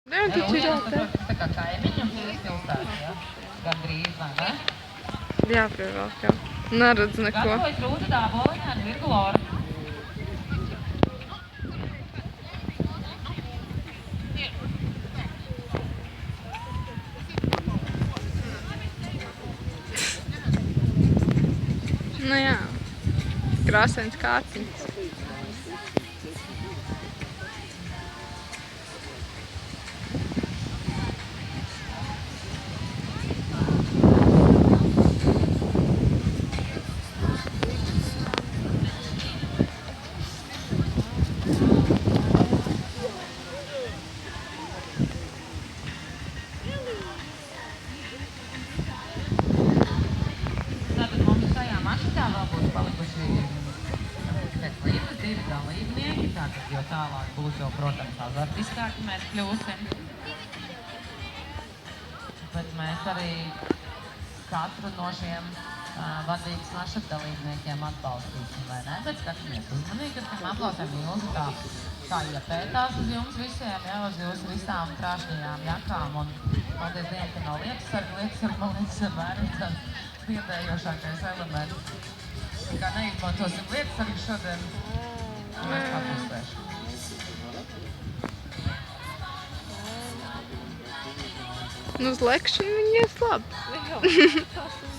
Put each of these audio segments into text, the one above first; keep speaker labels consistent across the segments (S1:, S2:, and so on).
S1: Ne, un taču ir jātē.
S2: Tā kā kaimiņam pilsētā, ja? Gandrīz, vai ne?
S1: Jāpievelk, jā. Neredz neko.
S2: Gatavojas rūta dāboliņā ar virguloru.
S1: Nu jā. Krāsains kārciņas.
S2: Tātad mums šajā maršrutā vēl būs palikuši pēc līdz 2 dalībnieki, tātad jo tālāk būs jau, protams, azartiskāki mēs kļūsim. Bet mēs arī katru no šiem vadības maršruta dalībniekiem atbalstīsim, vai ne? Bet skatāmies uzmanīgi, ka tiem aplausēm Ilzi tā iepētās uz jums visiem, ja, uz jūsu visām krāšņajām jakām. Un paldies Dievam, ka nav lietasargi, man liekas, vienmēr ir tāds biedējošākais elements. Tā kā neizmantosim lietasargi šodien, mēs papustēšu.
S1: Nu, uz lekšanu viņi ies labi.
S3: Jā, tas ir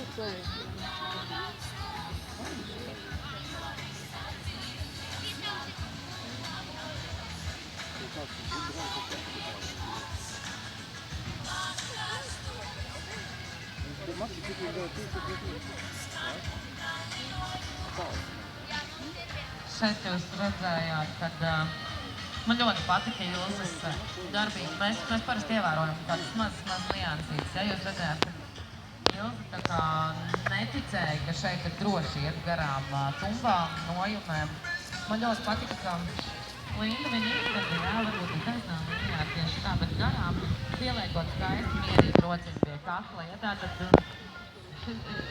S3: uzlējuši.
S2: Šeit jūs redzējāt, kad man ļoti patika Ilzes darbība. Mēs parasti ievērojam tādas mazas niansītes. Ja? Jūs redzējāt, ka Ilze tā kā neticēja, ka šeit ir droši iet garām tumbām, nojumēm. Man ļoti patika, ka Linda viņa izskatījā, varbūt ir taisnām viņā tieši tā, bet garām pieliekot skaisti mierīgi rociņu pie kakla. Ja? Tātad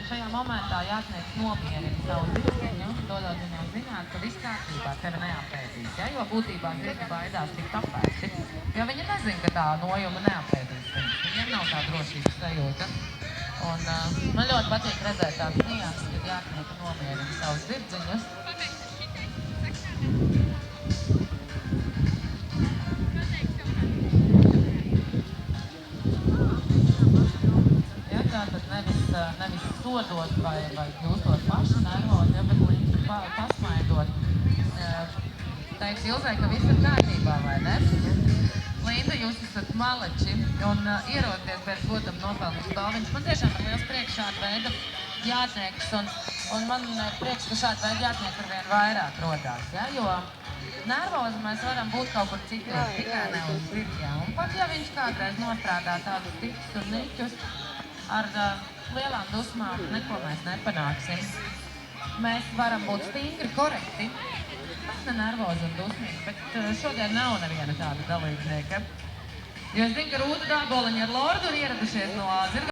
S2: šajā momentā jātnieks nomierina savu zirdziņu, dodot viņam zināt, ka viss kārtībā tevi neapēdīs, ja? Jo būtībā zirgi baidās tikt apēsti, jo viņi nezin, ka tā nojuma neapēdīs viņus. Viņiem nav tā drošības sajūta. Un man ļoti patīk redzēt tās nianses, kad jātnieki nomierina savus zirdziņus. Nevis sodot vai kļūstot paši nervozi, ja, bet līdzi pasmaidot. Teiks Ilzei, ka viss ir kārtībā, vai ne? Linda, jūs esat maleči un ierodaties pēc godam nopelnus balviņus. Man tiešām ir liels prieks šāda veida jātnieks, un man prieks, ka šāda veida jātnieki arvien vairāk rodās, ja? Jo nervozi mēs varam būt kaut kur citur, tikai ne uz zirgiem. Un pat ja viņš kādreiz nostrādā tādus tikus un niķus, ar lielām dusmām neko mēs nepanāksim. Mēs varam būt stingri, korekti, ne nervozi un dusmīgi, bet šodien nav neviena tāda dalībnieka. Jo es zinu, ka Rūta Dāboliņa ar Lordu ir ieradušies no zirga.